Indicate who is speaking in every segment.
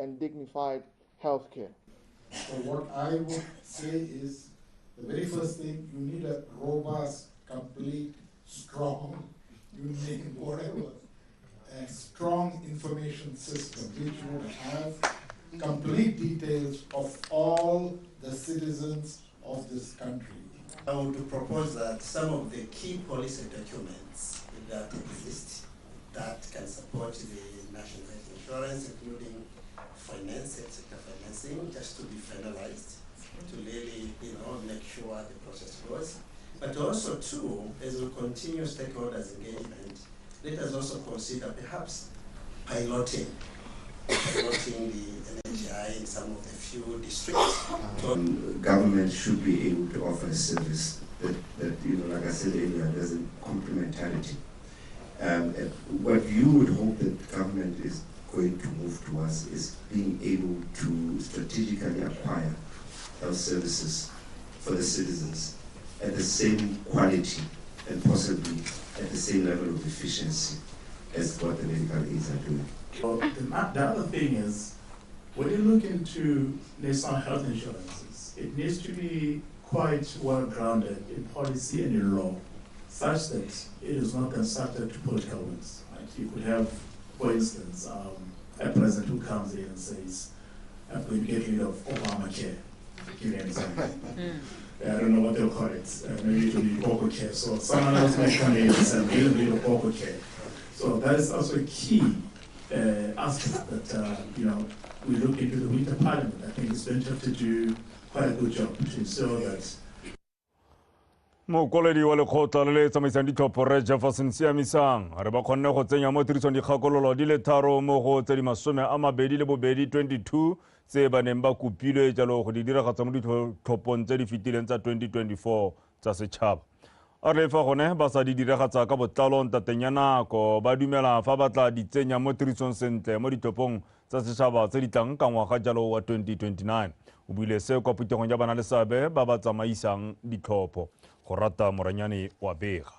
Speaker 1: and dignified health care.
Speaker 2: So what I would say is, the very first thing, you need a robust, complete, strong, you name whatever, a strong information system which would have complete details of all the citizens of this country.
Speaker 3: I would propose that some of the key policy documents that exist that can support the national health insurance, including finance, sector financing, just to be finalized, to really, make sure the process goes. But also, too, as we continue stakeholders engagement, let us also consider perhaps piloting the NHI in some of the few districts.
Speaker 4: Government should be able to offer a service that like I said earlier, there's a complementarity. What you would hope that government is going to move towards is being able to strategically acquire health services for the citizens at the same quality and possibly at the same level of efficiency as what the medical aids are doing.
Speaker 2: Well, the other thing is, when you look into national health insurances, it needs to be quite well grounded in policy and in law, such that it is not subject to political winds. Right? You could have, for instance, a president who comes in and says, I'm going to get rid of Obamacare. Give me an example. I don't know what they'll call it. Maybe it will be Boko Care. So someone else might come in and say, I'm getting rid of Boko Care. So that is also a key aspect that we look into the Winter Parliament. I think it's going to have to do quite a good job to ensure that.
Speaker 5: Mokoledi wa lekgotla le tsamaisang ditlhopho re Jefferson Siamisang re ba kgonne go tsenya mo tirisong dikgakololo di le tharo mo go tse di 22 tse ba neng ba kopilwe jalo go di diragatsa mo ditlhophong tse di fetileng tsa 2024 tsa setšhaba. A re fa gone ba sa di diragatsa ka botlalo ntateng ya nako ba dumela fa ba tla di tsenya mo tirisong sentle mo ditlhophong tsa setšhaba tse di tlang ka ngwaga jalo wa 2029. O buile se kwa putegong ya bana le seabe ba ba tsamaisang ditlhopho. Go rata Moranyane wa Bega.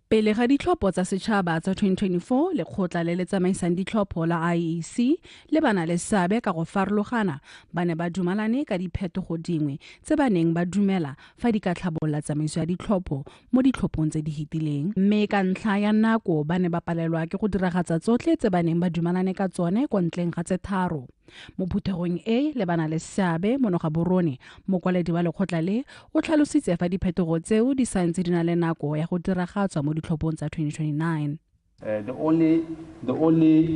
Speaker 6: Pele ga ditlhopho tsa setšhaba tsa 2024 lekgotla le le tsamaisang ditlhopho la IEC le bana le seabe ka go farologana ba ne ba dumalane ka diphetogo dingwe tse ba neng ba dumela fa di ka tlhabolola tsamaiso ya ditlhopho mo ditlhophong tse di hitileng mme ka ntlha ya nako ba ne ba palelwa ke go diragatsa tsotlhe tse ba neng ba dumalane ka tsone kwa ntleng ga tse tharo. Mo phuthegong e le bana le seabe Monogaborone mokwaledi wa lekgotla le o tlhalositse fa diphetogo tseo di santse di na le nako ya go diragatswa mo ditlhophong tsa 2029.
Speaker 7: The only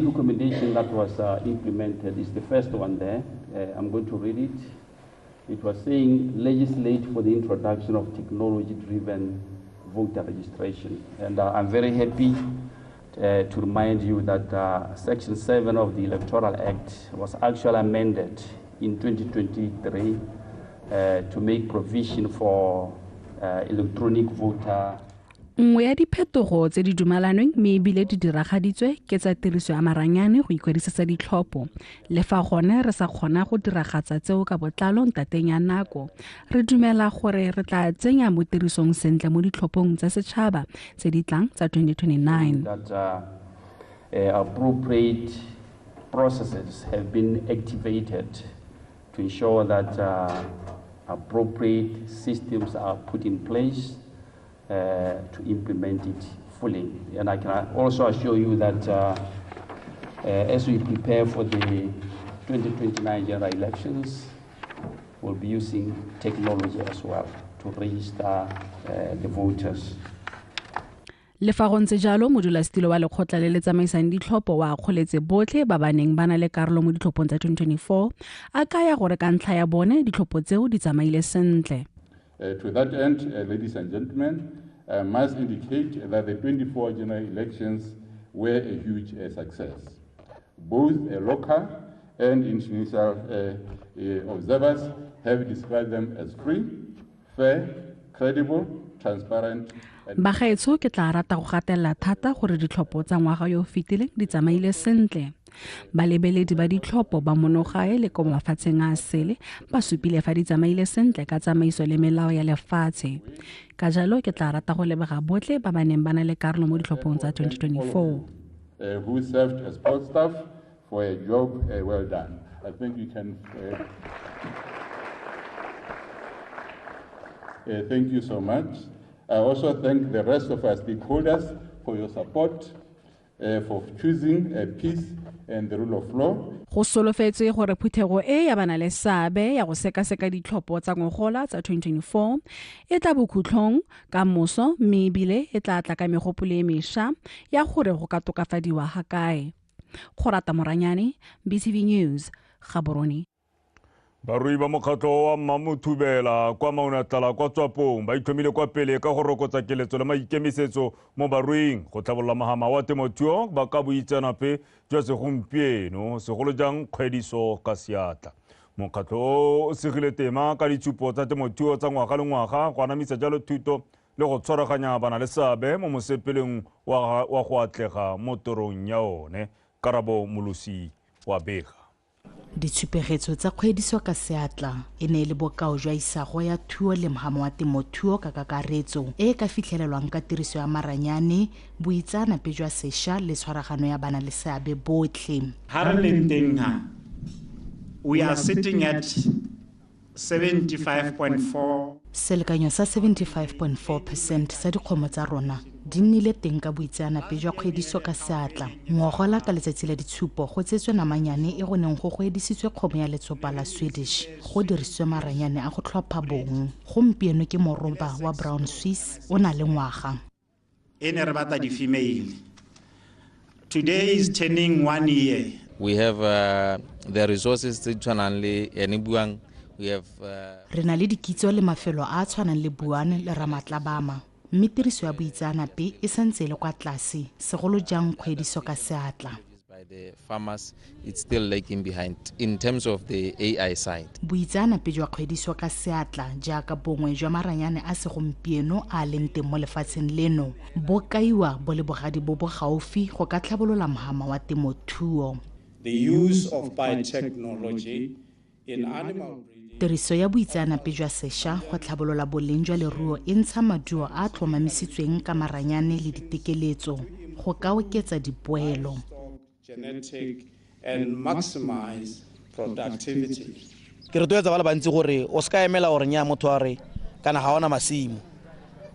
Speaker 7: recommendation that was implemented is the first one there. I'm going to read it. It was saying legislate for the introduction of technology-driven voter registration. And I'm very happy to remind you that Section 7 of the Electoral Act was actually amended in 2023 to make provision for electronic voter.
Speaker 6: Nngwe ya diphetogo tse di dumalanweng mme ebile di diragaditswe ke tsa tiriso ya maranyane go ikwadisetsa ditlhopho le fa gone re sa kgona go diragatsa tseo ka botlalo ntateng ya nako re dumela gore re tla tsenya mo tirisong sentle mo ditlhophong tsa setšhaba tse di tlang tsa 2029.
Speaker 7: That appropriate processes have been activated to ensure that appropriate systems are put in place to implement it fully. And I can also assure you that as we prepare for the 2029 general elections, we'll be using technology as well to register the voters.
Speaker 6: Le fa go ntse jalo modulasetilo wa lekgotla le le tsamaisang ditlhopho wa kgoletse botlhe ba ba neng ba na le karolo mo ditlhophong tsa 2024 a kaya gore ka ntlha ya bone ditlhopho tseo di tsamaile sentle.
Speaker 8: To that end, ladies and gentlemen, I must indicate that the 24 general elections were a huge success. Both local and international observers have described them as free, fair, credible, transparent.
Speaker 6: Bagaetsho ke tla rata go gatella thata gore ditlhopho tsa ngwaga yo fetileng di tsamaile sentle. Balebeledi ba ditlhopho ba monogae le ko mafatsheng a sele ba supile fa di tsamaile sentle ka tsamaiso le melao ya lefatshe. Ka jalo ke tla rata go lebega botlhe ba ba neng ba na le karolo mo ditlhophong tsa 2024.
Speaker 8: Who served as support staff for a job well done. I think you can. Thank you so much. I also thank the rest of our stakeholders for your support, for choosing peace and the rule of law.
Speaker 6: Go solofetse gore phuthego e ya bana le seabe ya go sekaseka ditlhopho tsa ngogola tsa 2024 e tla bokhutlhong ka moso mme ebile e tla tla ka megopolo e mešwa ya gore go ka tokafadiwa ga kae. Kgorata Moranyane, BTV News, Gaborone.
Speaker 5: Barui ba mokgatlo wa Mamuthubela kwa Maunatlala kwa Tswapong ba ithomile kwa pele ka go rokotsa keletso le maikemisetso mo baruing go tlhabolola mahama wa temothuo ba ka boitseanape jwa segompieno segolo jang kgwediso ka seatla. Mokgatlo o segile tema ka ditshupo tsa temothuo tsa ngwaga le ngwaga go anamisa jalo thuto le go tshwaraganya bana le seabe mo mosepeleng wa go atlega mo torong ya one. Karabo Molusi wa Bega.
Speaker 9: Ditshupegetso tsa kgwediso ka seatla e ne le bokao jwa isago ya thuo le mohamo wa temothuo ka kakaretso e ka fitlhelelwang ka tiriso ya maranyane boitseanape jwa sešwa le tshwaragano ya bana le seabe botlhe.
Speaker 10: We are sitting at 75.4.
Speaker 9: Selekanyo sa 75.4% sa dikgomo tsa rona di nnile teng ka boitseanape jwa kgwediso ka seatla. Ngogola ka letsatsi la ditshupo go tsetswe namanyane e go neng go gwedisitswe kgomo ya letsopa la Swedish go dirisitswe maranyane a go tlhopha bong. Gompieno ke moroba wa Brown Swiss o na le ngwaga.
Speaker 10: E ne re batla di female. Today is turning 1 year.
Speaker 11: We have the resources tse tshwanang le ene buang. We have
Speaker 9: re na le dikitso le mafelo a tshwanang le Buane le Ramatlabama. Mme tiriso ya boitseanape e santse le kwa tlase segolo jang kgwediso ka seatla.
Speaker 11: By the farmers, it's still lagging behind in terms of the AI side.
Speaker 9: Boitseanape jwa kgwediso ka seatla jaaka bongwe jwa maranyane a segompieno a leng teng mo lefatsheng leno bo kaiwa bo le bogadi bo bo gaufi go ka tlhabolola mohama wa temothuo.
Speaker 10: The use of biotechnology in animal breeding.
Speaker 9: Tiriso ya boitseanape jwa sešwa go tlhabolola boleng jwa leruo e ntsha maduo a tlhomamisitsweng ka maranyane le ditekeletso go ka oketsa dipoelo.
Speaker 10: Genetic and maximize productivity.
Speaker 12: Ke re toetsa ba le bantsi gore o ska emela gore nya motho a re kana ga ona masimo.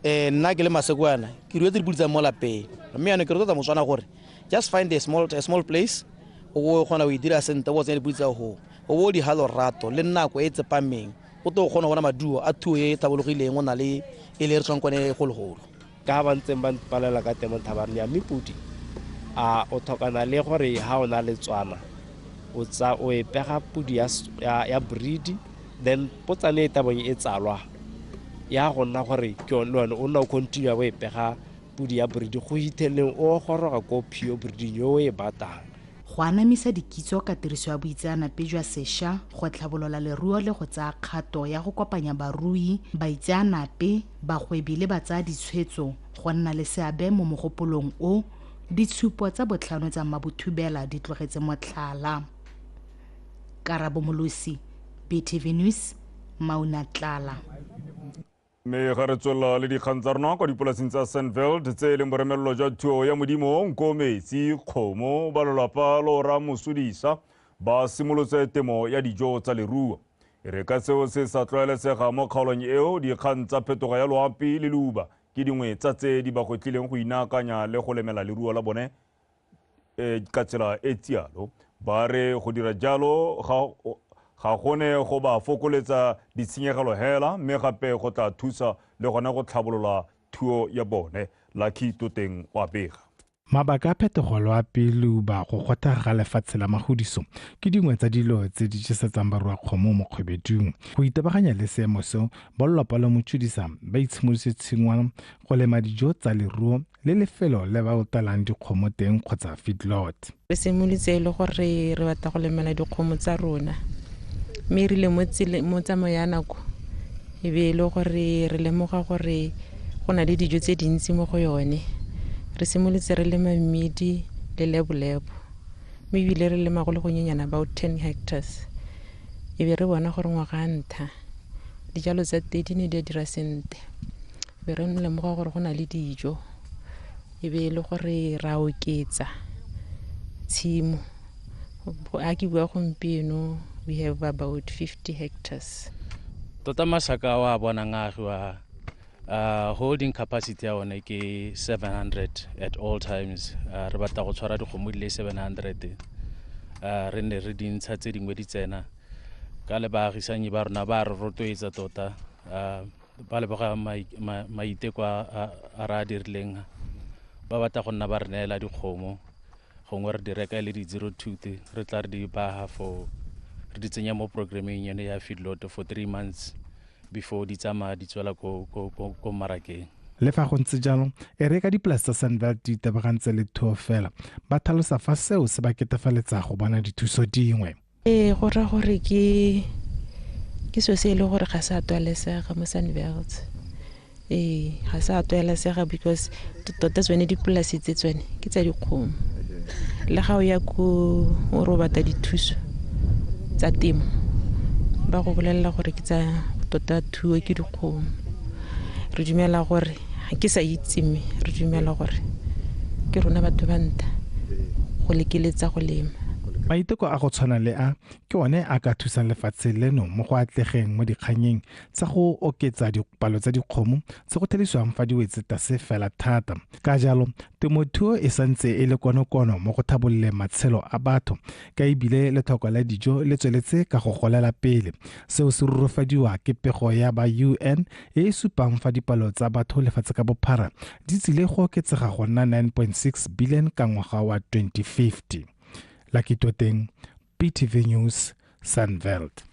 Speaker 12: Nna ke le Masekwana ke ruetse dipulitsa mo lapeng. Mme yana ke re toetsa motswana gore just find a small place o gona o dira sente o tsene dipulitsa ho. O di halo rato le nako e tsepameng o to gona bona maduo a thuo e tabologileng o na le ele re tsonkwane go legolo
Speaker 13: ka ba ntseng ba palela ka temo thabareng ya mepudi a o thokana le gore ha ona le tswana o tsa o e pega pudi ya breed then potsane tabong e tsalwa ya gona gore ke one o na o continue go e pega pudi ya breed go hitheleng o goroga ko pio breeding yo e batang.
Speaker 9: Go anamisa dikitso ka tiriso ya boitseanape jwa sešwa go tlhabolola leruo le go tsaya kgato ya go kopanya barui baitseanape bagwebi le batsaya ditshwetso go nna le seabe mo mogopolong o ditshupo tsa botlhano tsa Mamuthubela di tlogetse motlhala. Karabo Molusi, BTV News, Maunatlala.
Speaker 5: Me ga re tswela le dikgang tsa rona kwa dipolaseng tsa Sandveld tse e leng boremello jwa thuo ya modimo Nkometsi Kgomo ba lelapa Lora Mosudisa ba simolotse temo ya dijo tsa leruo. E re ka seo se sa tlwaelesega mo kgaolong eo dikgang tsa phetogo ya loapi le leuba ke dingwe tsa tse di ba gotlileng go inaakanya le go lemela leruo la bone ka tsela e tsialo. Ba re go dira jalo ga gone go ba fokoletsa ditshenyegelo hela mme gape go tla thusa le gona go tlhabolola thuo ya bone. Lucky Toteng wa Bega.
Speaker 14: Mabaka a phetogo loapi leuba go gotega ga lefatshe la magodiso ke dingwe tsa dilo tse di tšhisetsang barua kgomo mo kgwebedung. Go itebaganya le seemo seo ba lelapa la Motšudisa ba itshimolotse tshingwana go lema dijo tsa leruo le lefelo le ba otalang dikgomo teng kgotsa feedlot.
Speaker 15: Re simolotse le gore re batla go lemela dikgomo tsa rona mme re le mo tsamayo ya nako e be le gore re lemoga gore go na le dijo tse dintsi mo go yone. Re simolotse re lema mmidi le lebolebo mme ebile re lema go le go nyenyana about 10 hectares. E be re bona gore ngwaga ntha dijalo tsa tedi ne di dira sente be re lemoga gore go na le dijo e be le gore ra oketsa tshimo a ke bua gompieno we have about 50 hectares.
Speaker 16: Tota masaka wa bona ngagiwa holding capacity ya one ke 700 at all times. Re batla go tshwara dikgomo di le 700. Re ne re dintsha tse dingwe di tsena ka le baagisanyi ba rona ba re rotloetsa tota ba leboga maiteko a ra dirileng ba batla go nna ba re neela dikgomo gongwe re di reka le di 0.2 re tla re di baga for re di tsenya mo programming yone ya feedlot for 3 months before di tsamaya di tswela ko marakeng.
Speaker 14: Le fa go ntse jalo e reka dipolase tsa Sunbelt di tebagantse le thuo fela ba tlhalosa fa seo se ba ketefaletsa go bona dithuso dingwe.
Speaker 15: Go ra gore ke so se le gore ga sa twalesega mo Sunbelt. Ga sa twalesega because tota tsone dipolase tse tsone ke tsa dikgomo. Le ga o ya ko o robata dithuso tsa temo ba go bolelela gore ke tsa tota thuo ke dikgomo. Re dumela gore ga ke sa itsime re dumela gore ke rona batho ba nta go lekeletsa go lema.
Speaker 14: Maiteko a go tshwana le a ke one a ka thusang lefatshe leno mo go atlegeng mo dikganyeng tsa go oketsa dipalo tsa dikgomo tse go thelisiwang fa diwetse tase fela thata. Ka jalo temothuo e santse e le konokono mo go thabolle matshelo a batho ka ebile le tlhoko la dijo le tsweletse ka go golela pele. Seo se rurufadiwa ke pego ya ba UN e supang fa dipalo tsa batho lefatshe ka bophara di tsile go oketsega go nna 9.6 billion ka ngwaga wa 2050. Lucky Toteng, PTV News, Sunbelt.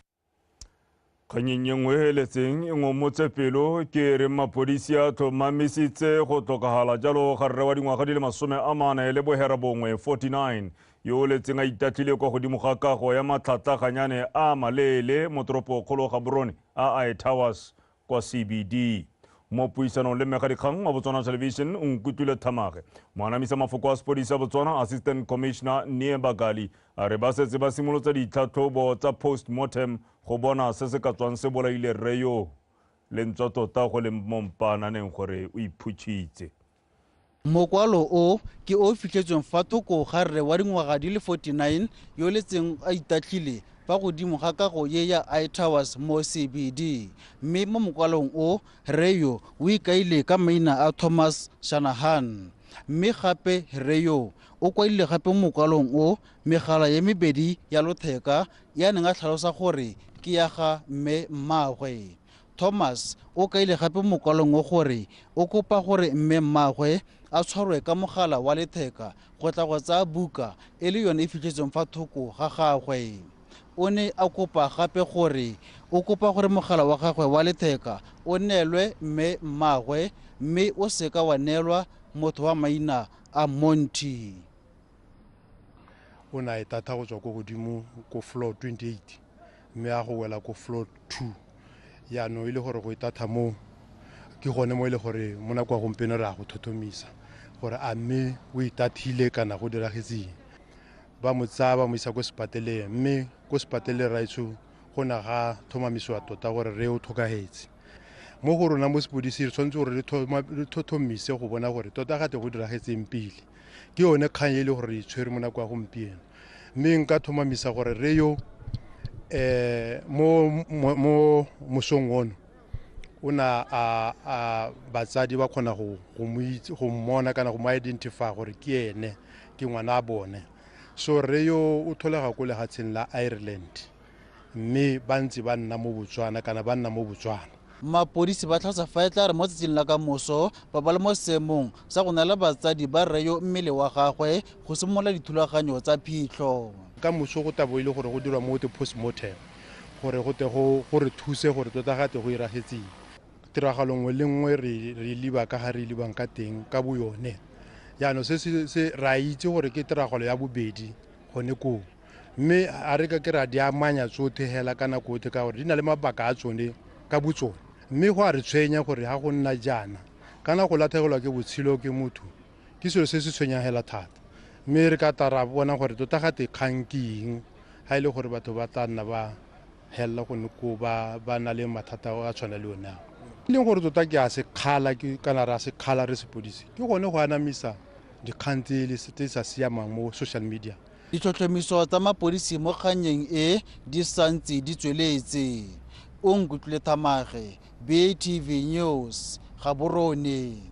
Speaker 5: Kganyeng ye nngwe heletseng e ngomotse pelo ke re mapodisi a tlhomamisitse go tlhokagala jalo ga rre wa dingwaga di le 49 yo letseng a itatlhile kwa godimo ga kago ya matlhatlhaganyane a maleele mo toropokgolo Gaborone a Towers kwa CBD. Mo puisanong le Megadikgang wa Botswana Television Nkutule Thamage moanamisa mafoko a sepodisi a Botswana Assistant Commissioner Niebagali a re ba setse ba simolotse ditlhatlhobo tsa post-mortem go bona se se ka tswang se bolaile rre yo lentswa tota go le mompananeng gore o iphutshitse.
Speaker 17: Mokwalo o ke o fitlhetsweng fa thoko ga rre wa dingwaga di le 49 yo letseng a itatlhile fa godimo ga kago ye ya Towers mo CBD. Mme mo mokwalong o Reyo o ikaile ka maina a Thomas Shanahan. Mme gape Reyo o kwaile gape mo mokwalong o megala ya mebedi ya lotheka ya neng a tlhalosa gore ke ya ga mme mmagwe. Thomas o kaile gape mo mokwalong o gore o kopa gore mme mmagwe a tshwarwe ka mogala wa letheka go tla go tsaya buka e le yone e fitlhetseng fa thoko ga gagwe. O ne a kopa gape gore o kopa gore mogala wa gagwe wa letheka o neelwe mme mmagwe mme o seka wa neelwa motho wa maina a Monty.
Speaker 18: O na e tata go tswa ko godimo ko floor 28 mme a go wela ko floor 2 ya no ile gore go itata mo ke gone mo ile gore mo na kwa gompieno re a go thothomisa gore a mme o itathile kana go diragetseng. Ba mo tsaya ba mo isa ko sepateleng mme ko sepateleng ra itse go na ga thomamisiwa tota gore re o tlhokagetse. Mo go rona mo sepodisi re tshwanetse gore re thothomise go bona gore tota gate go diragetseng pele ke yone kgang e le gore re tshwere mo na kwa gompieno. Mme nka thomamisa gore re yo mo mosong ono o na a batsadi ba kgona go mmona kana go mo identify gore ke ene ke ngwana a bone. So re yo o tholega go legatsheng la Ireland mme ba ntse ba nna mo Botswana kana ba nna mo Botswana.
Speaker 17: Mapodisi ba tlhalosa fa e tla re mo tsatsing la ka moso ba ba le mo seemong sa go nela batsadi ba Reyo mmele wa gagwe go simolola dithulaganyo tsa phitlho.
Speaker 18: Ka moso go tabo ile gore go dirwa mo te post-mortem gore go te go re thuse gore tota gate go iragetseng. Tiragalo nngwe le nngwe re liba ka ga re libang ka teng ka bo yone. Yaano se ra itse gore ke tiragalo ya bobedi gone ko mme a re ka ke ra di amanya tsotlhe hela kana go te ka gore di na le mabaka a tsone ka botsone. Mme go a re tshwenya gore ha go nna jana kana go latlhegelwa ke botshelo ke motho ke selo se se tshwenyang hela thata. Mme re ka tara bona gore tota gate kgang ke eng ha ile gore batho ba tla nna ba hella go nko ba na le mathata a tshwana le yona. Le gore tota ke a se khala ke kana ra se khala re sepodisi ke gone go anamisa dikgang tse le se sa siamang mo social media
Speaker 17: Ditlhotlhomiso tsa mapodisi mo kganyeng e di santse di tsweletse. O Nkutlwe Thamage, BTV News, Gaborone.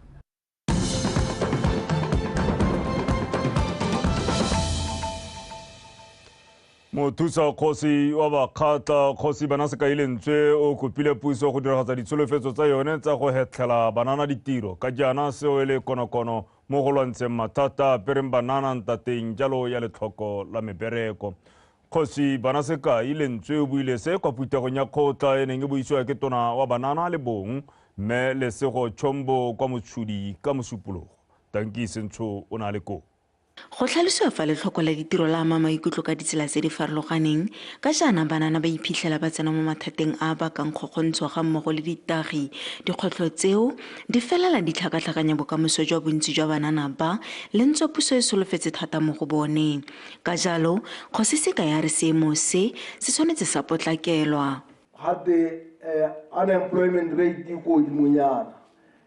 Speaker 5: Mothusa kgosi wa Bakgatla Kgosi Banaseka Ilentswe o kopile puso go diragatsa ditsholofetso tsa yone tsa go hetlela banana ditiro ka jaana seo e le konokono mo go lwantsheng mathata a pereng banana ntateng jalo ya letlhoko la mebereko. Kgosi Banaseka Ilentswe o buile se kwa putegong ya kgotla e neng e buisiwa ke tona wa banana le bong mme Lesego Tshombo kwa Motshodi ka mosupologo. Tankise Ntsho o na le ko.
Speaker 19: Go tlhalosiwa fa letlhoko la ditiro la ama maikutlo ka ditsela tse di farologaneng ka jaana banana ba iphitlhela ba tsena mo mathateng a bakang kgokgontsho ga mmogo le ditagi. Dikgwetlho tseo di felela di tlhakatlhakanya bokamoso jwa bontsi jwa banana ba le ntse puso e solofetse thata mo go bone. Ka jalo Kgosi Seka ya re seemo se tshwanetse sa potlakelwa.
Speaker 20: Gape unemployment rate e ko godimonyana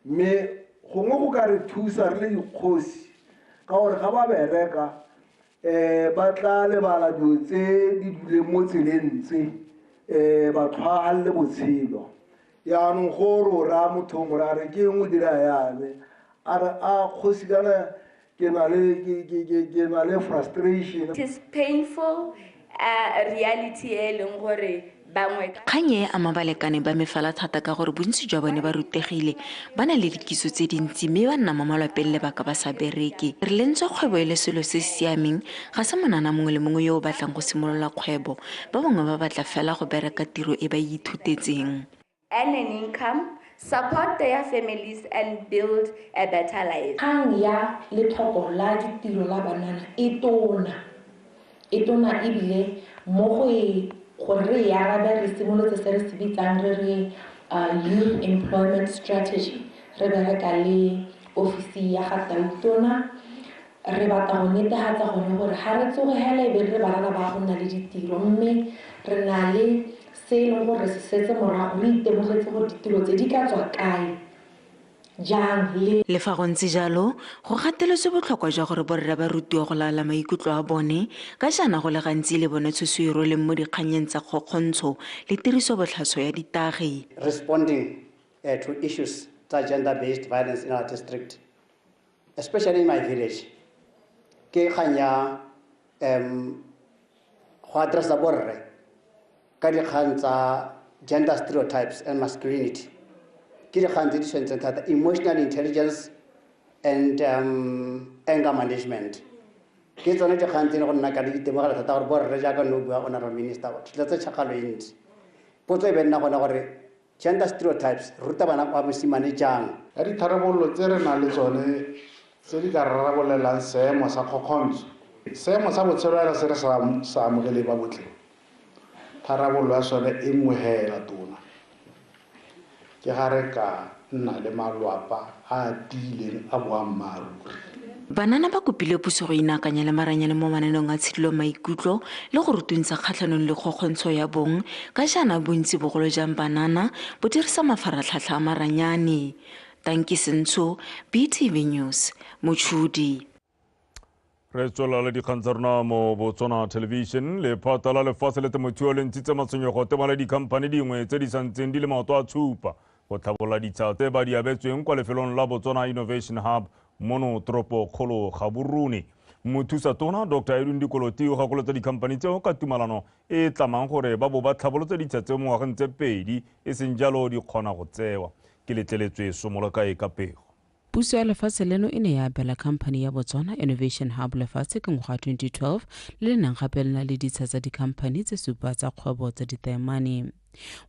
Speaker 20: mme gongwe go ka re thusa re le dikgosi ka gore ga ba bereka ba tla lebala dilo tse di dule mo tseleng tse ba tlhaga le botshelo yaanong go rora mothong gore a re ke eng o dira yane a re a kgosi kana ke na le frustration.
Speaker 21: It is painful reality e leng gore
Speaker 19: kgang e ama balekane ba mefala thata ka gore bontsi jwa bone ba rutegile ba na le dikiso tse dintsi mme ba nna mo malapeng le baka ba sa bereke. Re lentswe kgwebo e le selo se siameng ga se monana mongwe le mongwe yo o batlang go simolola kgwebo ba bangwe ba batla fela go bereka tiro e ba ithutetseng.
Speaker 21: Earn an income, support their families and build a better life.
Speaker 22: Kgang ya letlhoko la ditiro la banana e tona ebile mo go gore re ya arabe re simolotse se re se bitsang re re youth employment strategy re bereka le ofisi ya ga Tautona re batla go netefatsa gone gore ga re tsogela e be re banana ba go nna le ditiro mme re na le se e leng gore se setse morago re itemogetse gore ditiro tse di ka tswa kae jang
Speaker 19: le fa go ntse jalo go gateletswe botlhokwa jwa gore borre ba rutiwa go laola maikutlo a bone ka jaana go le gantsi le bone tshoso e roleng mo dikganyeng tsa kgokgontsho le tiriso botlhaso ya ditagi.
Speaker 23: Responding to issues tsa gender-based violence in our district, especially in my village, ke kganya go addressa borre ka dikgang tsa gender stereotypes and masculinity. Emotional intelligence and anger management. Ke tsone di kgang tsene go nna ka le itemogela thata gore borre jaaka no bua honorable minister tla tse tshakalo e ntsi potso e be nna gona gore gender stereotypes ruta bana ba mosimane jang
Speaker 24: ya ditharabololo tse re na le tsone tse di ka rarabolelang seemo sa kgokgontsho seemo sa botshelo fela se re sa amogele ba botlhe tharabololo ya sone e mogela tona ke gare ka nna le malwapa a tileng a boammaaruri.
Speaker 19: Banana ba kopile puso go inakanya le maranyane mo mananeng a tshedilo maikutlo le go rutuntsha kgatlhanong le kgokgontsho ya bong ka jaana bontsi bogolo jang banana bo dirisa mafaratlhatlha a maranyane. Tankise Ntsho, BTV News, Motshodi.
Speaker 5: Re tswela le dikgang tsa rona mo Botswana Television. Lephata la lefatshe le temothuo le ntshitse matshwenyego tema le dikhamphane dingwe tse di santseng di le maoto a tshupa go tlhabolola ditsha tse ba di abetsweng kwa lefelong la Botswana Innovation Hub mono toropo kgolo Gaborone. Mothusa tona Dr. Edwin Dikoloti o gakolotsa dikhamphane tseo ka tumalano e tlamang gore ba bo ba tlhabolotse ditsha tseo mo ngwageng tse pedi e seng jalo di kgona go tsewa ke letleletswe somolokae ka pego.
Speaker 25: Puso ya lefatshe leno e ne ya abela khamphane ya Botswana Innovation Hub lefatshe ka ngwaga 2012 le le nang gape le na le ditsha tsa dikhamphane tse supa tsa kgwebo tsa ditaemane.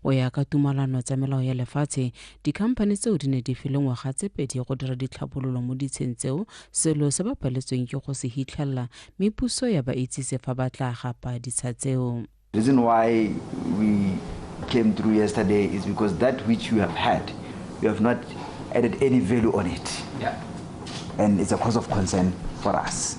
Speaker 25: O ya ka tumalano tsa melao ya lefatshe dikhamphane tseo di ne di file ngwaga tse pedi go dira ditlhabololo mo ditsheng tseo selo se ba paletsweng ke go se hitlhelela mme puso ya ba itsise fa ba tla gapa ditsha tseo.
Speaker 26: The reason why we came through yesterday is because that which you have had, you have not added any value on it. Yeah. And it's a cause of concern for us.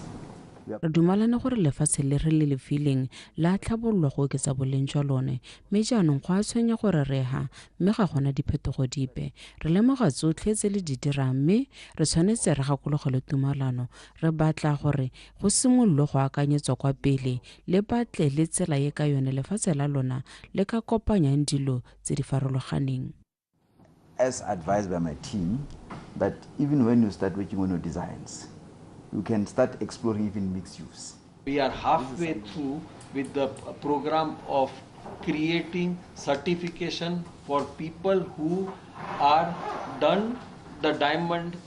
Speaker 25: re dumalane gore lefatshe le re le lefileng la tlhabololwa go oketsa boleng jwa lone mme jaanong go a tshwenya gore re ha mme ga gona diphetogo dipe re lemoga tsotlhe tse le di dirang mme re tshwanetse re gakologele tumalano re batla gore go simololwe go akanyetswa kwa pele le batle le tsela ye ka yone lefatshe la lona le ka kopanyang dilo tse di farologaneng.
Speaker 26: As advised by my team, that even when you start working on your designs, you can start exploring even mixed use.
Speaker 1: We are halfway through with the program of creating certification for people who are done the diamond.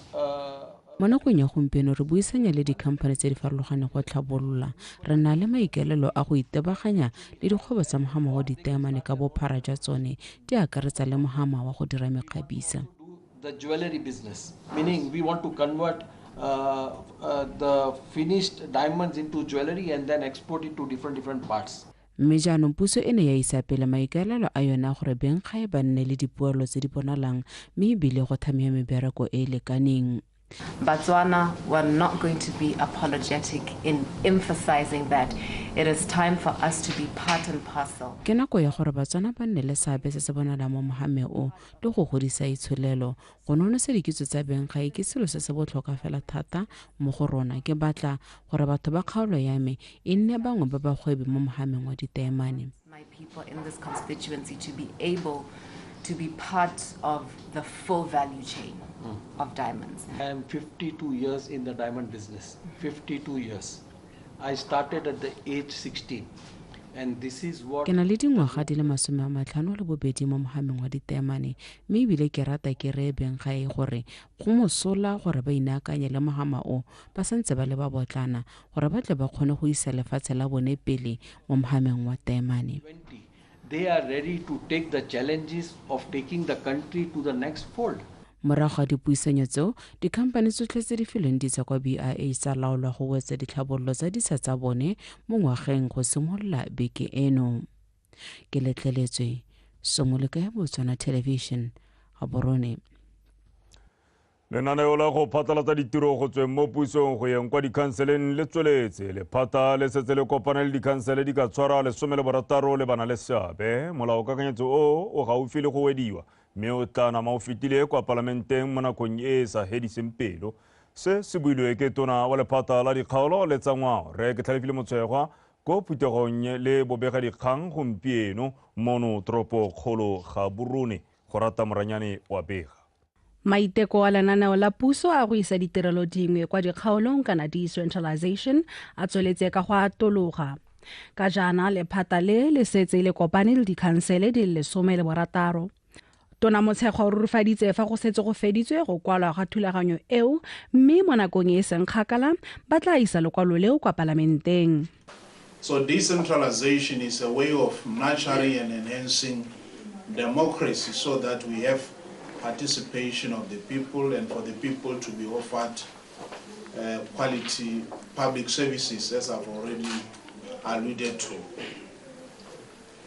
Speaker 25: Mo nakong ya gompieno re buisanya le dikhamphane tse di farologaneng go tlhabolola re na le maikaelelo a go itebaganya le dikgwebo tsa mogama wa ditaemane ka bophara jwa tsone di akaretsa le mogama wa go dira mekgabisa.
Speaker 1: The jewelry business, meaning we want to convert the finished diamonds into jewelry and then export it to different parts.
Speaker 25: Mme jaanong puso e ne ya isa pele maikaelelo a yona gore bengkgae ba nne le dipoelo tse di bonalang mme ebile go thamia mebereko e e lekaneng.
Speaker 2: Botswana were not going to be apologetic in emphasizing that it is time for us to be part and parcel.
Speaker 25: Ke nako ya gore Batswana ba nne le seabe se se bonalang mo mogame o le go godisa itsholelo go nonosa dikitso tsa bengkgae ke selo se se botlhokwa fela thata mo go rona ke batla gore batho ba kgaolo ya me e nne bangwe ba bagwebi mo mogameng wa ditaemane.
Speaker 2: My people in this constituency to be able to be part of the full value chain of diamonds.
Speaker 1: I am 52 years in the diamond business, 52 years. I started at the age 16 and this is what...
Speaker 25: Ke na le dingwaga di le 52 mo mogameng wa ditaemane mme ebile ke rata ke re bengkgae gore go mosola gore ba inaakanye le mogama o ba santse ba le ba botlana gore ba tle ba kgone go isa lefatshe la bone pele mo mogameng wa taemane.
Speaker 1: They are ready to take the challenges of taking the country to the next fold.
Speaker 25: Morago ga dipuisanyo tseo dikhamphane tsotlhe tse di filweng ditsa kwa BIA tsa laolwa go wetsa ditlhabololo tsa disa tsa bone mo ngwageng go simolola beke eno. Ke letleletswe Somoleka ya Botswana Television Gaborone.
Speaker 5: Lenaneo la go phatlalatsa ditiro go tsweng mo pusong go yeng kwa dikhanseleng le tsweletse lephata le setse le kopana le dikhansele di ka tshwara 16 le bana le seabe molaokakanyetso o gaufi le go wediwa mme o tla nama o fetile kwa palamenteng mo nakong e sa hediseng pelo se se builwe ke tona wa lephata la dikgaolo le tsa ngwao re ke tlhalefile motshegwa ko phuthegong le bobega dikgang gompieno mono tropo kgolo Gaborone go rata moranyane wa bega.
Speaker 6: Maiteko a lenaneo la puso a go isa ditirelo dingwe kwa dikgaolong kana decentralization a tsweletse ka go atologa. Ka jaana lephata le setse le kopane le dikhansele di le 16. Tona Motshekga o rurufaditse fa go setse go feditswe go kwalwa ga thulaganyo eo mme mo nakong e seng kgakala ba tla isa lekwalo leo kwa palamenteng.
Speaker 3: So decentralization is a way of nurturing and enhancing democracy so that we have participation of the people and for the people to be offered quality public services, as I've already alluded to.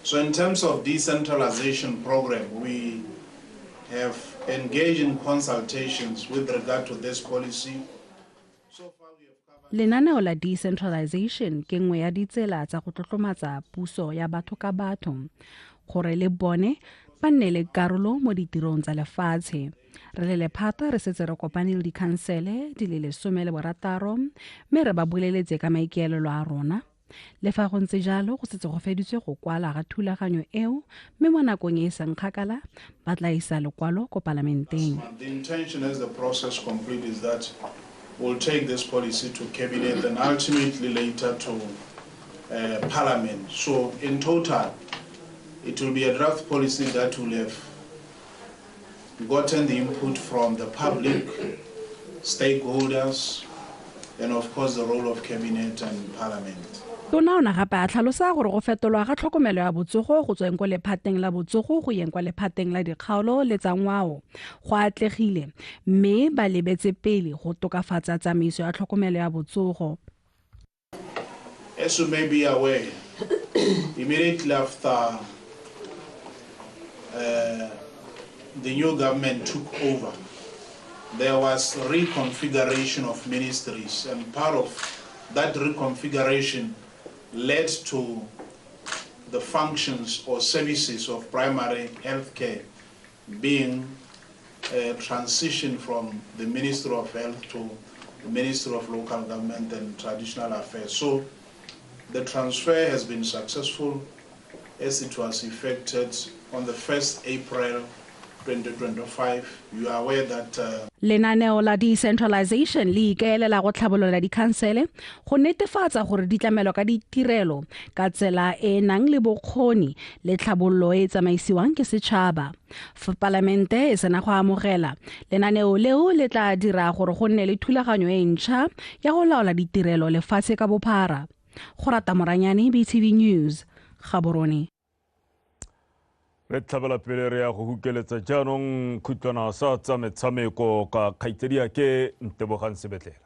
Speaker 3: So in terms of decentralization program, we have engaged in consultations with regard to this policy.
Speaker 6: Lenaneo la decentralization ke nngwe ya ditsela tsa go tlotlomatsa puso ya batho ka batho gore le bone ba nne le karolo mo ditirong tsa lefatshe. Re le lephata re setse re kopane le dikhansele di le 16 mme re ba boleletse ka maikaelelo a rona. Le fa go ntse jalo go setse go feditswe go kwala ga thulaganyo eo mme mo nakong e seng kgakala ba tla isa lekwalo ko palamenteng.
Speaker 3: The intention as the process complete is that we'll take this policy to cabinet and ultimately later to parliament. So in total, it will be a draft policy that will have gotten the input from the public, stakeholders, and of course the role of cabinet and parliament.
Speaker 6: Tona ona gape a tlhalosa gore go fetolwa ga tlhokomelo ya botsogo go tsweng kwa lephateng la botsogo go yeng kwa lephateng la dikgaolo le tsa ngwao go atlegile mme ba lebetse pele go tokafatsa tsamaiso ya tlhokomelo ya botsogo.
Speaker 3: As you may be aware, immediately after the new government took over, there was reconfiguration of ministries, and part of that reconfiguration led to the functions or services of primary health care being transitioned from the Ministry of Health to the Ministry of Local Government and Traditional Affairs. So the transfer has been successful as it was effected on the 1st April 2025. You are aware that
Speaker 6: lenaneo la decentralization le ikaelela go tlhabolola dikhansele go netefatsa gore ditlamelo ka ditirelo ka tsela e nang le bokgoni le tlhabololo e tsamaisiwang ke setšhaba. Fa palamente e sena go amogela lenaneo leo le tla dira gore go nne le thulaganyo e ntšha ya go laola ditirelo lefatshe ka bophara. Go rata Moranyane, BTV News, Gaborone.
Speaker 5: Re tlhabela pele re ya go hukeletsa jaanong khutlwana sa tsa metshameko ka kgaitsedi ke Ntebogang Sebetlela.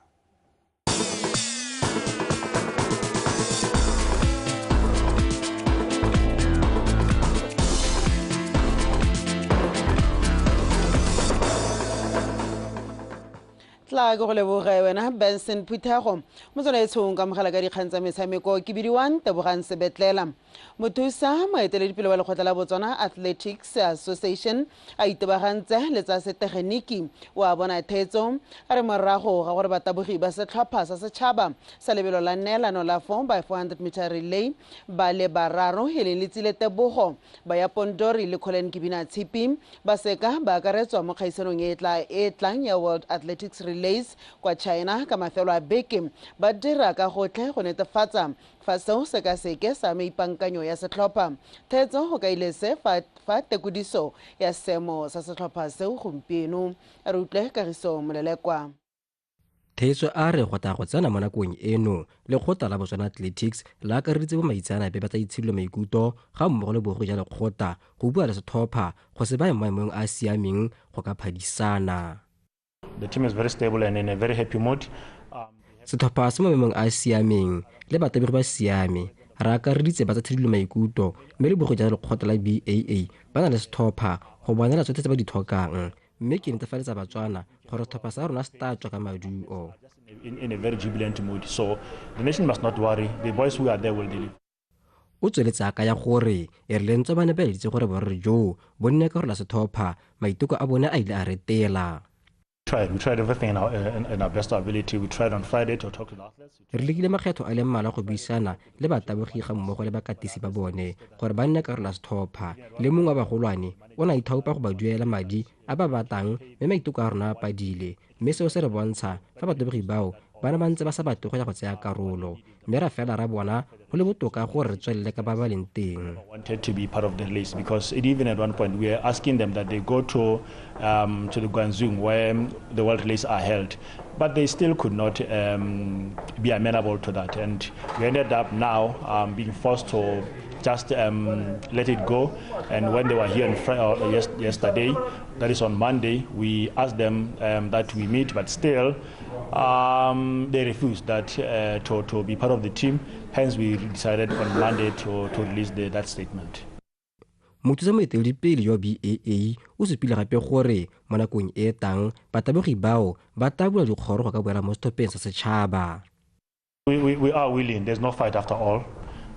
Speaker 4: tla go leboga wena Benson Phuthego motsona e tshong ka mogala ka dikgang tsa metshameko ke bidiwang Tebogang Sebetlela mothusa moeteledipele wa lekgotla la Botswana Athletics Association a itebagantse le tsa setegeniki wa bona thetso a re morago ga gore batabogi ba setlhopha sa setšhaba sa lebelo la neelano la 4x400 meter relay ba le bararo e leng Letsile Tebogo ba ya Pondori le Colin Kibina Tshipi ba seka ba akaretswa mo kgaisanong e tlang ya World Athletics Relays kwa China ka mafelo a beke ba dira ka gotlhe go netefatsa fa seo se ka seke sa maipankanyo ya setlhopha thetso go ka ile se fa tekodiso ya seemo sa setlhopha seo gompieno a re utlwe Kagiso Molelekwa.
Speaker 7: Thetso a re go ta go tsena mo nakong eno lekgotla la Botswana Athletics la akareditse bo maitsanape ba tla itshidilo maikuto ga mmogo le bogo ja lekgotla go bua le setlhopha go se baye mo maemong a siameng go ka phadisana.
Speaker 8: The team is very stable and in a very happy mood.
Speaker 7: Setlhopha se mo maemong a siameng le batabegi ba siame ra akareditse ba tsa tshidilo maikuto mme le bogo ja lekgotla la BAA ba na le setlhopha go bonela tsotlhe tse ba di tlhokang mme ke netefaletsa Batswana gore setlhopha sa rona se tla tswa ka maduo.
Speaker 8: In a very jubilant mood, so the nation must not worry. The boys who are there will deliver.
Speaker 7: O tsweletse ka ya gore e re lentse ba ne ba ditse gore borre jo bonne ka gore la setlhopha maiteko a bone a ile a retela.
Speaker 8: We tried everything in our best ability. We tried on Friday to talk to the athletes.
Speaker 7: Re lekile makgetho a le mmala go buisana le batabogi ga mmogo le bakatisi ba bone gore ba nne ka gore la setlhopha le mongwe wa bagolwane o na ithaopa go ba duela madi a ba batang mme maiteko a rona a padile mme seo se re bontsha fa batabogi bao bana ba ntse ba sa batle go ya go tsaya karolo mme ra fela ra bona go le botoka gore re tswelele ka ba ba leng teng.
Speaker 8: Wanted to be part of the list because even at one point we were asking them that they go to the Guangzhou where the World Relays are held, but they still could not be amenable to that, and we ended up now being forced to just let it go. And when they were here on yesterday, that is on Monday, we asked them that we meet, but still they refused that to be part of the team. Hence, we decided on Monday to release that statement.
Speaker 7: Mothusa moeteledipele yo BAA o supile gape gore mo nakong e tang batabogi bao ba tabula dikgoro go ka boela mo setlhopheng sa setšhaba.
Speaker 8: We are willing. There's no fight after all.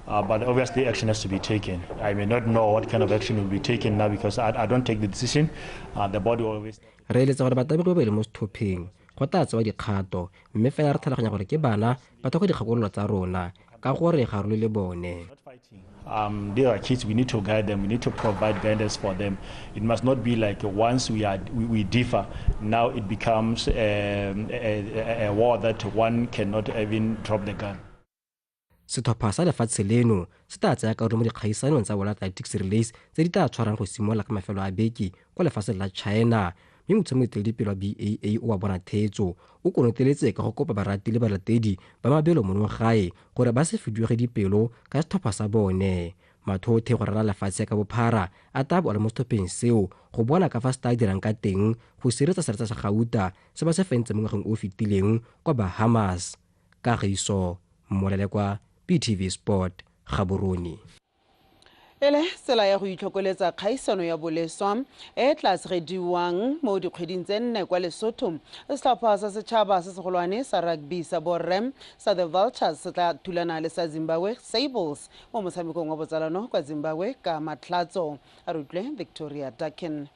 Speaker 8: But obviously action has to be taken. I may not know what kind of action will be taken now because I don't take the decision. The body always...
Speaker 7: Re eletsa gore batabegi ba boele mo setlhopheng go tla tsewa dikgato mme fela re tlhaloganya gore ke bana ba tlhoka dikgakololo tsa rona ka gore ga re le bone.
Speaker 8: They are kids, we need to guide them, we need to provide guidance for them. It must not be like once we differ, now it becomes a war that one cannot even drop the gun.
Speaker 7: Setlhopha sa lefatshe leno se tla tsaya karolo mo dikgaisanong tsa World Athletics Relays tse di tla tshwarang go simolola ka mafelo a beke kwa lefatsheng la China mme moeteledipele wa BAA o a bona thetso o konoteletse ka go kopa barati le balatedi ba mabelo mono gae gore ba se fiduge dipelo ka setlhopha sa bone. Mathothe go rala lefatshe ka bophara a tabo le mo setlhopheng seo go bona ka fa se tla dirang ka teng go siretsa seretsa sa Gauta se ba se fentse mo ngwageng o fetileng kwa Bahamas. Kagiso Molelekwa, BTV Sport, Gaborone.
Speaker 4: ele tsela ya go itlhokoletsa kgaisano ya boleswa e tlasegediwang mo dikgweding tse 4 kwa Lesotho. Setlhopha sa setšhaba se segolwane sa rugby sa borre sa The Vultures se tla thulana le sa Zimbabwe Sables mo motshamekong wa botsalano kwa Zimbabwe ka Matlatso. A re utlwe Victoria Duckin.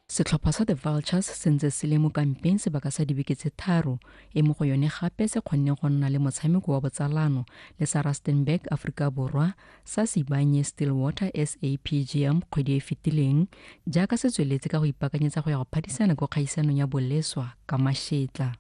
Speaker 9: Setlhopha sa The Vultures se ntse se le mo kampeng sebaka sa dibeke tse 3 e mo go yone gape se kgonne go nna le motshameko wa botsalano le sa Rustenburg Afrika Borwa sa Sibanye Stillwater SAPGM kgwedi e fetileng jaaka se tsweletse ka go ipakanyetsa go ya go phadisana go kgaisanong ya boleswa ka Mashetla.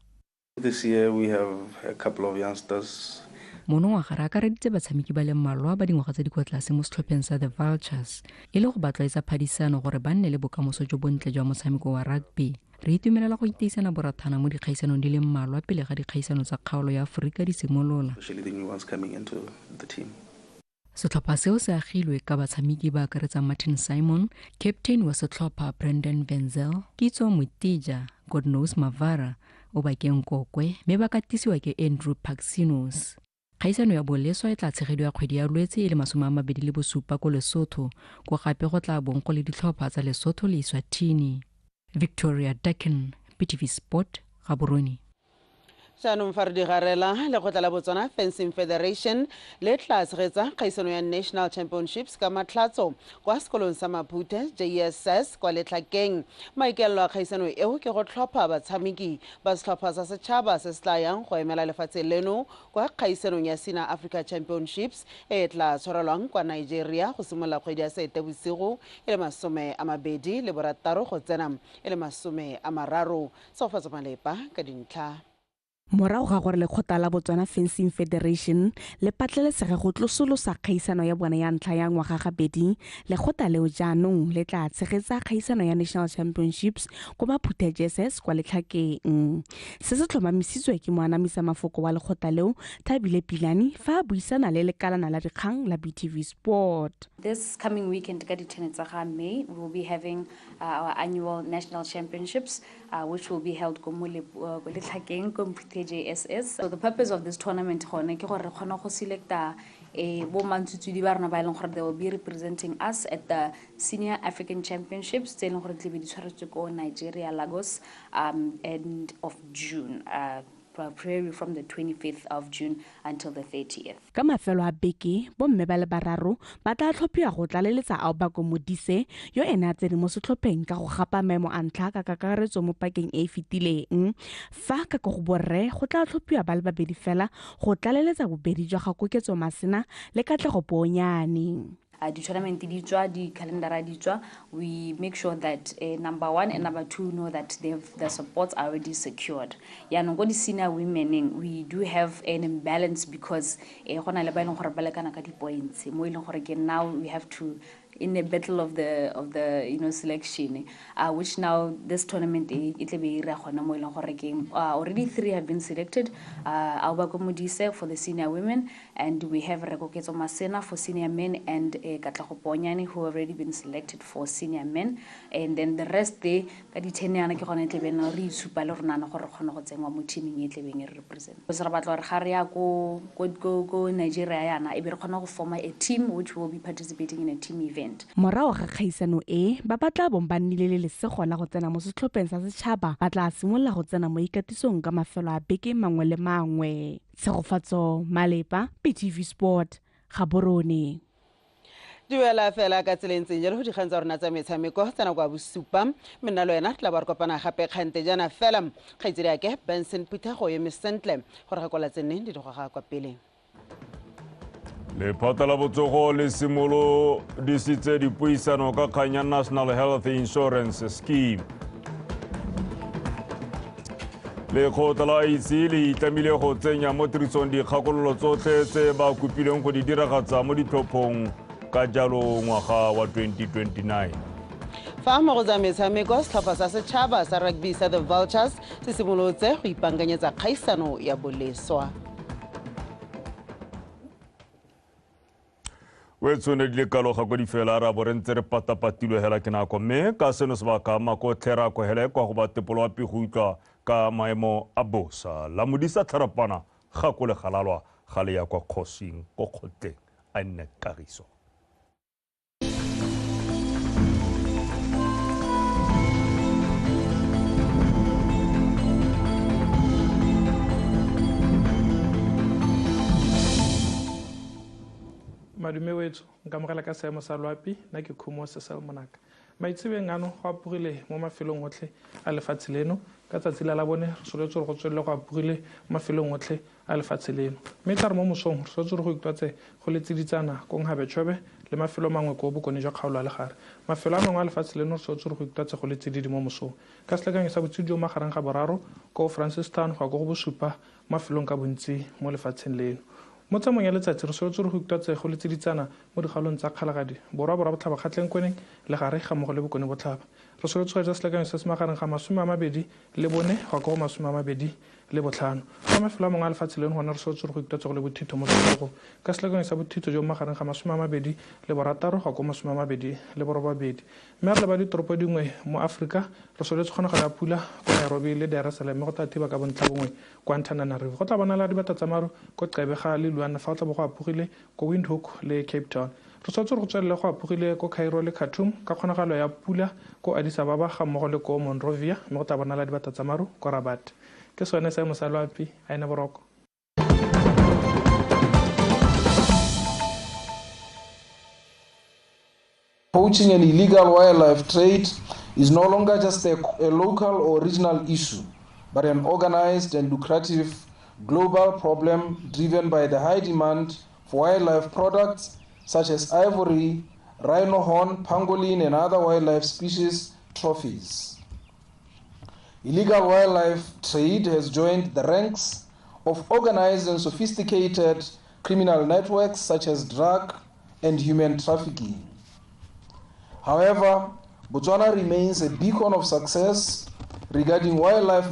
Speaker 10: This year we have a couple of youngsters.
Speaker 9: Mono wa gara akareditse batshameki ba le mmalwa ba dingwaga tse di kwa tlase mo setlhopheng sa The Vultures e le go batlaetsa phadisano gore ba nne le bokamoso jo bontle jwa motshameko wa rugby. Re itumelela go iteisana borathana mo dikgaisanong di le mmalwa pele ga dikgaisano tsa kgaolo ya Aforika di simolola. Setlhopha seo se agilwe ka batshameki ba akaretsa Martin Simon, captain wa setlhopha Brendan Wenzel, Kitso Mutija, Godnose Mavara, Obakeng Kokwe, mme ba katisiwa ke Andrew Paxinos. Kgaisano ya boleswa e tla tshegediwa kgwedi ya Lwetse e le 27 ko Lesotho, go gape go tla bong go le ditlhopha tsa Lesotho le Eswatini. Victoria Duckin, PTV Sport, Gaborone.
Speaker 4: Jaanong fa re di garela lekgotla la Botswana Fencing Federation le tla tshegetsa kgaisano ya National Championships ka Matlatso kwa sekolong sa Maphuthe JSS kwa Letlhakeng. Maikaelelo a kgaisano eo ke go tlhopha batshameki ba setlhopha sa setšhaba se se tla yang go emela lefatshe leno kwa kgaisanong ya Sina Africa Championships e tla tshwarelwang kwa Nigeria go simolola kgwedi ya Seetebosigo e le 26 go tsena e le 30. Tsofatso Malepa ka dintlha.
Speaker 11: Morago ga gore lekgotla la Botswana Fencing Federation le patlelesege go tlosolosa kgaisano ya bona ya ntlha ya ngwaga gabedi, lekgotla leo jaanong le tla tshegetsa kgaisano ya National Championships kwa Maphuthe JSS kwa Letlhakeng. Se se tlhomamisitswe ke moanamisa mafoko wa lekgotla leo Thabile Pilani fa a buisana le lekalana la dikgang la BTV Sport.
Speaker 12: This coming weekend, May, we will be having our annual National Championships, which will be held JSS. So the purpose of this tournament is to select they will be representing us at the Senior African Championships Nigeria, Lagos, end of June. From the 25th of June until the 30th.
Speaker 11: Ka mafelo a beke bomme ba le bararo ba tla tlhophiwa go tlaleletsa Aubako Modise yo ena tsene mo setlhopheng ka go gapa memo a ntlha ka kakaretso mo pakeng e fetileng fa ka go borre go tla tlhophiwa ba le babedi fela go tlaleletsa bobedi jwa ga Koketso Masina le Katlego Ponyane.
Speaker 12: The tournament the calendar we make sure that number 1 and number 2 know that their supports are already secured. The senior women we do have an imbalance because now we have to in a battle of the selection, which now this tournament already 3 have been selected. Aubako Modise for the senior women, and we have Rekoketso Masena for senior men, and Katlego Ponyane who have already been selected for senior men, and then the rest they Nigeria form a team which will be participating in a team event.
Speaker 11: Morago ga kgaisano e ba batla bong ba nnile le lesego la go tsena mo setlhopheng sa setšhaba ba tla simolola go tsena mo ikatisong ka mafelo a beke mangwe le mangwe. Tshegofatso Malepa, PTV Sport, Gaborone.
Speaker 4: Duela fela ka tselentseng jalo go dikgang tsa rona tsa metshameko tsena kwa bosupa menalo yena tla ba re kopana gape kgante jana fela kgaitsedi ya ke Benson Putego ye mesentle gore ga kola tsene di dikgoga kwa pele.
Speaker 5: Lephata la botsogo le simolo disitse dipuisano ka kganya National Health Insurance Scheme. Lekgotla la itse le itlamile go tsenya mo tirisong dikgakololo tsotlhe tse ba kopileng go di diragatsa mo ditlhophong ka jalo ngwaga wa 2029.
Speaker 4: Fa mo go tsa metshameko setlhopha sa setšhaba sa rugby sa The Vultures se simolotse go ipankanyetsa kgaisano ya boleswa.
Speaker 5: Wetsone di le kalo ga go di fela ra bo re ntse re patapatilwe hela ke nako mme ka seno sebaka mako tlhera go hele kwa go ba tepoloapi go utlwa ka maemo a bosa la modisa Tharapana ga go le galalwa ga le ya kwa Khosing go kgotleng a nne kagiso.
Speaker 13: madume wetso nka mogela ka seemo sa loapi nna ke khumo sesel monaka maitsebeng ano go apogile mo mafelong otlhe a lefatshe leno ka tsatsi la bone re soletse gore go tswelele go apogile mafelong otlhe a lefatshe leno mme tla re mo mosong re soletse gore go ikwatse go letseditsana ko nghabetšhobe le mafelo mangwe ko bokone jwa kgaolo a legare mafelo a mangwe a lefatshe leno re soletse gore go ikwatse go letsedidi mo mosong ka selekanyo sa botshedi jo magareng ga boraro ko Francistown go ya ko go bosupa mafelong ka bontsi mo lefatsheng leno mo tsamong ya letsatsi re soletse gore go ikwatse go letseditsana mo dikgaolong tsa kgalagadi borwa botlhaba kgatlheng kweneng le gare ga mmogo le bokone botlhaba re soletse go etsa selekanyo se se magareng ga 24 go ya ko go 25 ka mafelo a mangwe a lefatshe leno gona re soletse gore go ikwatse go le bothito mo sego ka selekanyo sa bothito jo magareng ga 26 go ya ko 28 mme re le ba ditoropo dingwe mo Afrika re soletse kgonagalo ya pula ko Nairobi le Dar es Salaam go tla thiba ka bontlhabongwe kwa Antananarivo go tla bonala dibata tsa maru ko Gqeberha le Luanda fa go tla bo go apogile ko Windhoek le Cape Town re soletse go tswelele go apogile ko Cairo le Khartoum ka kgonagalo ya pula ko Addis Ababa ga mmogo le ko Monrovia mme go tla bonala dibata tsa maru ko Rabat ke sone seemo sa loapi a ene boroko
Speaker 14: Poaching and illegal wildlife trade is no longer just a local or regional issue, but an organized and lucrative global problem driven by the high demand for wildlife products such as ivory, rhino horn, pangolin, and other wildlife species trophies. Illegal wildlife trade has joined the ranks of organized and sophisticated criminal networks such as drug and human trafficking. However, Botswana remains a beacon of success regarding wildlife